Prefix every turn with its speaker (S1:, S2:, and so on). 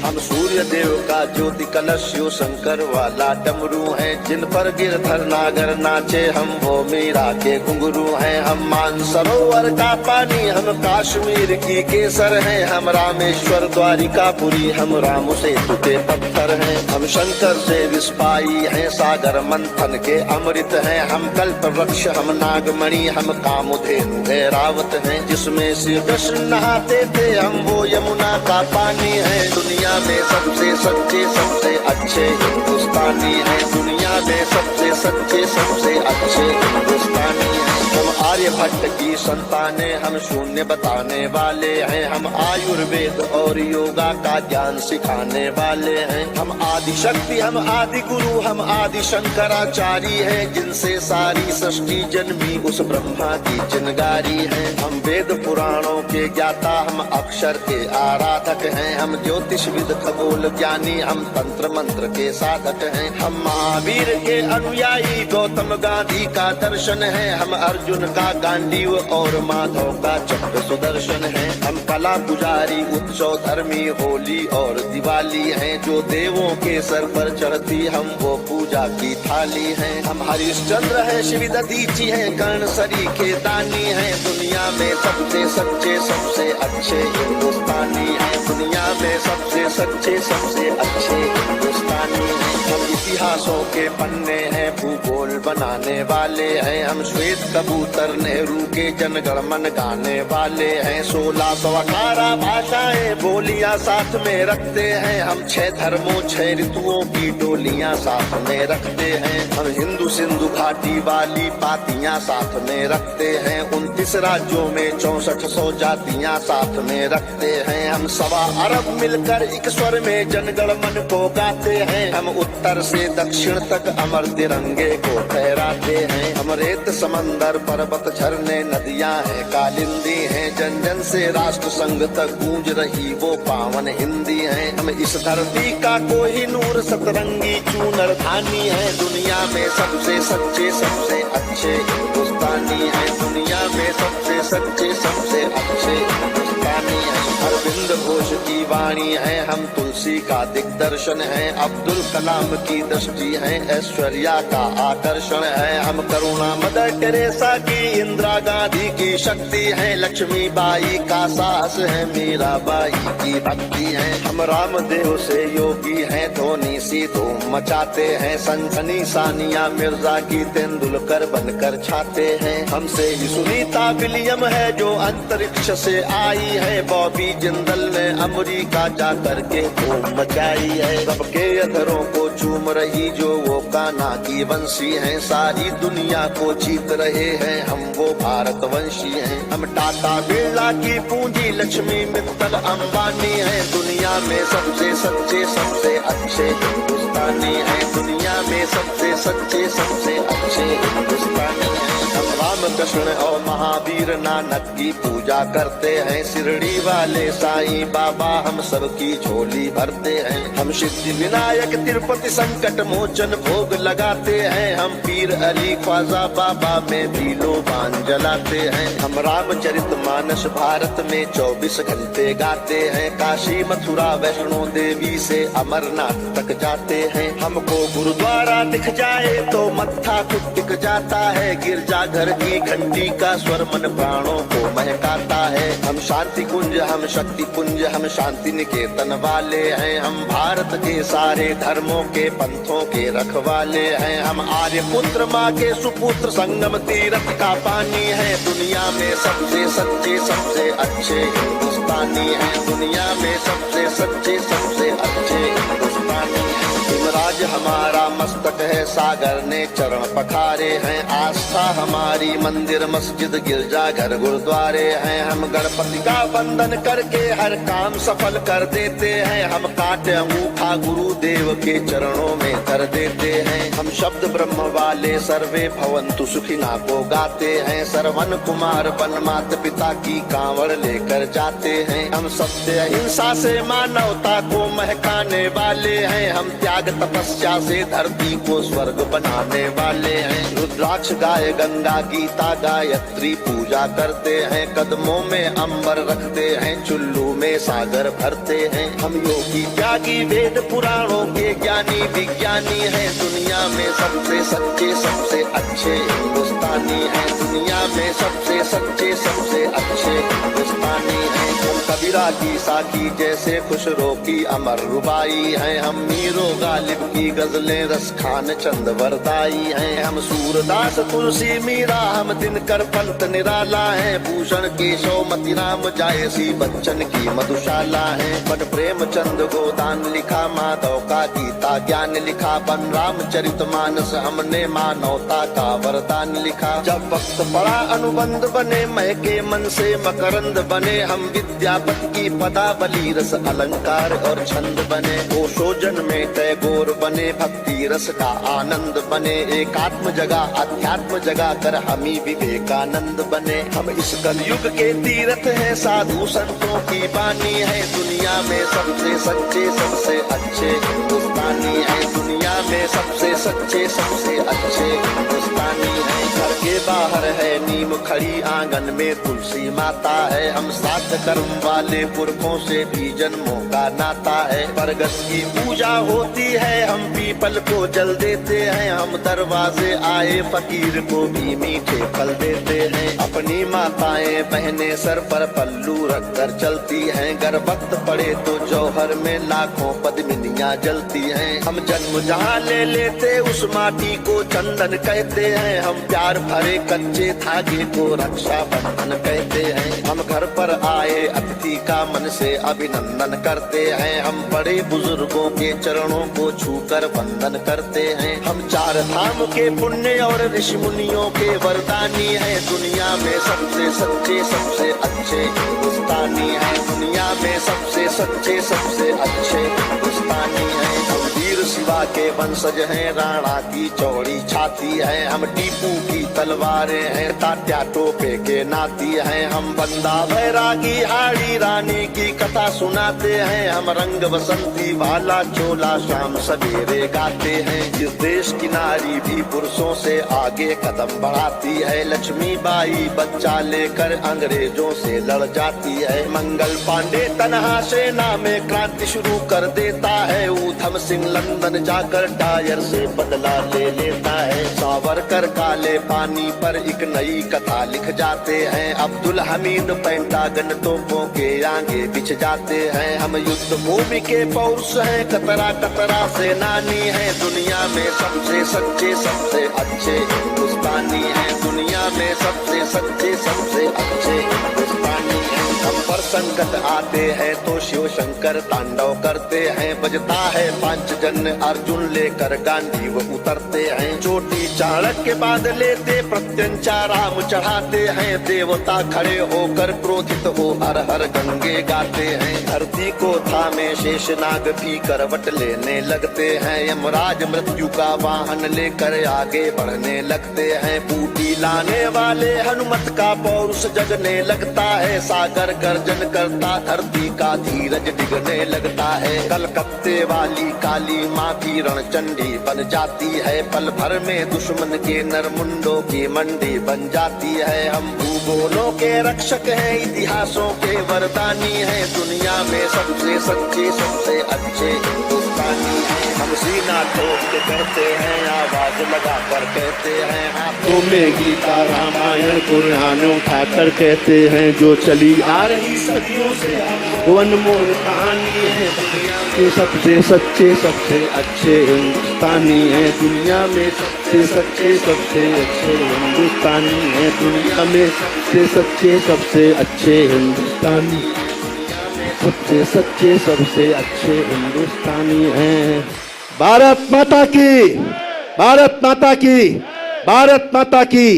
S1: हम सूर्य देव का ज्योति कलश शिव शंकर वाला डमरू हैं। जिन पर गिरधर नागर नाचे हम वो मीरा के घुंघरू हैं। हम मानसरोवर का पानी हम कश्मीर की केसर हैं। हम रामेश्वर द्वारिकापुरी हम राम सेतु के पत्थर हैं। हम शंकर से विस्पाई हैं, सागर मंथन के अमृत हैं। हम कल्प वृक्ष हम नागमणि हम कामधेनु ऐरावत हैं। जिसमें श्री कृष्ण नहाते थे हम वो यमुना का पानी है। दुनिया में सबसे सच्चे सबसे अच्छे हिंदुस्तानी हैं। दुनिया में सबसे सच्चे सबसे अच्छे हिंदुस्तानी हैं। हम आर्यभट्ट की संतानें हम शून्य बताने वाले हैं। हम आयुर्वेद और योगा का ज्ञान सिखाने वाले हैं। हम आदि शक्ति हम आदि गुरु हम आदि शंकराचार्य हैं। जिनसे सारी सृष्टि जन्मी उस ब्रह्मा की चिनगारी है। हम वेद पुराणों के ज्ञाता हम अक्षर के आराधक हैं। हम ज्योतिषविद खगोल ज्ञानी हम तंत्र मंत्र के साधक हैं। हम महावीर के अनुयायी गौतम गांधी का दर्शन है। हम अर्जुन का गांडीव और माधव का चक्र सुदर्शन है। हम कला पुजारी उत्सव धर्मी होली और दिवाली हैं। जो देवों के सर पर चढ़ती हम वो पूजा की थाली हैं। हम हरिश्चंद्र हैं शिव दधीची हैं कर्ण सरी के दानी हैं। दुनिया में सबसे सच्चे सबसे अच्छे हिंदुस्तानी हैं। दुनिया में सबसे सच्चे सबसे अच्छे हिंदुस्तानी हैं। हम इतिहासों के पन्ने हैं भूगोल बनाने वाले हैं। हम श्वेत कबूतर नेहरू के जनगण मन गाने वाले हैं। 1618 भाषाएं बोलियां साथ में रखते हैं। हम 6 धर्मों 6 ऋतुओं की डोलियां साथ में रखते हैं। हम हिंदू सिंधु घाटी वाली पातियां साथ में रखते हैं। 29 राज्यों में 6400 जातियां साथ में रखते हैं। हम 1.25 अरब मिलकर एक स्वर में जनगण मन को गाते हैं। हम उत्तर से दक्षिण तक अमर तिरंगे को फहराते हैं। हम रेत समंदर पर्वत झरने नदियां हैं कालिंदी हैं। जन जन से राष्ट्र संघ तक गूंज रही वो पावन हिंदी है। हम इस धरती का कोहिनूर सतरंगी चूनर धानी है। दुनिया में सबसे सच्चे सबसे अच्छे हिंदुस्तानी है। दुनिया में सबसे सच्चे सबसे अच्छे हिंदुस्तानी है। अरविंद घोष की वाणी है हम तुलसी का दिग्दर्शन है। अब्दुल कलाम की दृष्टि है ऐश्वर्या का आकर्षण है। हम करुणा मदर टेरेसा की इंदिरा गांधी की शक्ति है। लक्ष्मीबाई का साहस है मीराबाई की भक्ति है। हम रामदेव से योगी हैं धोनी सी धूम मचाते हैं। सनसनी सानिया मिर्जा की तेंदुलकर बनकर छाते हैं। हमसे ही सुनीता विलियम है जो अंतरिक्ष से आई है। बॉबी जिंदल ने अमेरिका जा करके धूम मचाई है। सबके अधरों को चूम रही जो वो कान्हा की वंशी है। सारी दुनिया को जीत रहे हैं हम वो भारतवंशी हैं। हम टाटा बिरला की पूंजी लक्ष्मी मित्तल अंबानी है। दुनिया में सबसे सच्चे सबसे अच्छे हिंदुस्तानी है। दुनिया में सबसे सच्चे सबसे अच्छे हिंदुस्तानी है। हम रामकृष्ण और महावीर नानक की पूजा करते हैं। शिरडी वाले साईं बाबा हम सबकी झोली भरते हैं। हम सिद्धि विनायक तिरुपति संकट मोचन भोग लगाते हैं। हम पीर अली ख्वाजा बाबा में भी लोबान जलाते हैं। हम रामचरित मानस भारत में 24 घंटे गाते हैं। काशी मथुरा वैष्णो देवी से अमरनाथ तक जाते हैं। हमको गुरुद्वारा दिख जाए तो मत्था खुद टिक जाता है। गिरजाघर की घंटी का स्वर मन प्राणों को महकाता है। हम शांति कुंज हम शक्ति पुंज हम शांति निकेतन वाले हैं। हम भारत के सारे धर्मों के पंथों के रखवाले हैं। हम आर्य पुत्र माँ के सुपुत्र संगम तीर्थ का पानी है। दुनिया में सबसे सच्चे सबसे अच्छे हिंदुस्तानी है। दुनिया में सबसे सच्चे सबसे अच्छे हिंदुस्तानी है। हिमराज हमारा मस्तक है सागर ने चरण पखारे हैं। आस्था हमारी मंदिर मस्जिद गिरजा घर गुरुद्वारे हैं। हम गणपति का वंदन करके हर काम सफल कर देते हैं। हम काटे अंगूठा गुरुदेव के चरणों में धर देते हैं। हम शब्द ब्रह्म वाले सर्वे भवंतु सुखिना को गाते हैं। सरवन कुमार वन मात पिता की कांवड़ लेकर जाते हैं। हम सत्य अहिंसा से मानवता को महकाने वाले हैं। हम त्याग तपस्या से धरती को स्वर्ग बनाने वाले हैं। रुद्राक्ष गाय गंगा गीता गायत्री पूजा करते हैं। कदमों में अंबर रखते हैं। चुल्लू में सागर भरते हैं। हम योगी त्यागी वेद पुराणों के ज्ञानी विज्ञानी हैं। दुनिया में सबसे सच्चे सबसे अच्छे हिंदुस्तानी हैं। दुनिया में सबसे सच्चे सबसे अच्छे हिंदुस्तानी हैं। हम कबीरा की साकी जैसे खुशरो की अमर रुबाई हैं। हम मीरो गालिब की गजलें रस खान चंद वरदाई हैं। हम सूरदास तुलसी मीरा हम दिनकर पंत निराला है। भूषण केशव मतिराम जायसी बच्चन की मधुशाला है। बन प्रेमचंद गोदान लिखा, माधव का गीता ज्ञान लिखा। बन रामचरितमानस हमने मानवता का वरदान लिखा। जब वक्त पड़ा अनुबंध बने, महके मन से मकरंद बने। हम विद्यापति की पदावली रस अलंकार और छंद बने। ओशोजन में टैगोर बने, भक्ति रस का आनंद बने। एकात्म जगह अध्यात्म जगह कर हमी विवेकानंद बने। हम इस कलयुग के तीर्थ हैं, साधु संतों की बानी है। दुनिया में सबसे सच्चे सबसे अच्छे हिंदुस्तानी है। दुनिया में सबसे सच्चे सबसे अच्छे हिंदुस्तानी है। घर के बाहर है नीम खड़ी, आंगन में तुलसी माता है। हम सात कर्म वाले पुरखों से भी जन्मों का नाता है। बरगद की पूजा होती है, हम पीपल को जल देते हैं। हम दरवाजे आए फकीर को भी मीठे फल देते हैं। अपनी माताएं बहनें सर पर पल्लू रख कर चलती हैं। गर वक्त पड़े तो जौहर में लाखों पद्मिनियां जलती हैं। हम जन्म जहाँ ले लेते उस माटी को चंदन कहते हैं। हम प्यार भरे कच्चे धागे को रक्षा बंधन कहते हैं। हम घर पर आए अतिथि का मन से अभिनंदन करते हैं। हम बड़े बुजुर्गों के चरणों को छूकर वंदन करते हैं। हम चार धाम के पुण्य और ऋषि मुनियों के वरदानी हैं। दुनिया में सबसे सच्चे सबसे अच्छे हिंदुस्तानी हैं। दुनिया में सबसे सच्चे सबसे अच्छे हिंदुस्तानी हैं। हम वीर शिवा के वंशज हैं, राणा की चौड़ी छाती है। हम टीपू की तलवारें हैं, तात्या टोपे के नाती हैं। हम बंदा बैरागी हाड़ी रानी की कथा सुनाते हैं। हम रंग बसंती वाला चोला शाम सवेरे गाते हैं। इस देश की नारी भी पुरुषों से आगे कदम बढ़ाती है। लक्ष्मी बाई बच्चा लेकर अंग्रेजों से लड़ जाती है। मंगल पांडे तनहा सेना में क्रांति शुरू कर देता है। ऊधम सिंह लंदन जाकर टायर से बदला ले लेता है। सावरकर काले पानी पर एक नई कथा लिख जाते हैं। अब्दुल हमीद पेंटागन तोपों के आगे बिछ जाते हैं। हम युद्ध भूमि के पौरुष हैं, कतरा कतरा सेनानी है। दुनिया में सबसे सच्चे सबसे अच्छे हिंदुस्तानी है। दुनिया में सबसे सच्चे सबसे अच्छे हिंदुस्तानी है। हम पर संकट आते हैं तो शिव शंकर तांडव करते हैं। बजता है पांचजन्य अर्जुन लेकर गांधी वो उतरते हैं। चोटी चाणक्य बांध लेते प्रत्यंचा राम चढ़ाते हैं। देवता खड़े होकर क्रोधित हो हर हर गंगे गाते हैं। धरती को थामे शेषनाग भी करवट लेने लगते हैं। यमराज मृत्यु का वाहन लेकर आगे बढ़ने लगते हैं। बूटी लाने वाले हनुमत का पौरुष जगने लगता है। सागर गर्जन करता धरती का धीरज डिगने लगता है। कलकत्ते वाली काली माँ भी रणचंडी बन जाती है। पल भर में दुश्मन के नरमुंडों की मंडी बन जाती है। हम भूगोलों के रक्षक हैं, इतिहासों के वरदानी हैं। दुनिया में सबसे सच्चे सबसे अच्छे हिंदुस्तानी हैं। हम सीना ठोक के कहते हैं, आवाज लगा कर कहते हैं। हाथों में गीता रामायण कुरान उठाकर कहते हैं। जो चली आ रही सदियों से वो अनमोल कहानी है। दुनिया के सबसे सच्चे सबसे अच्छे हिंदुस्तानी है। दुनिया में सबसे सच्चे सबसे अच्छे हिंदुस्तानी है। दुनिया में सबसे सच्चे सबसे अच्छे हिंदुस्तानी, सबसे सच्चे सबसे अच्छे हिंदुस्तानी हैं। भारत माता की, भारत माता की, भारत माता की।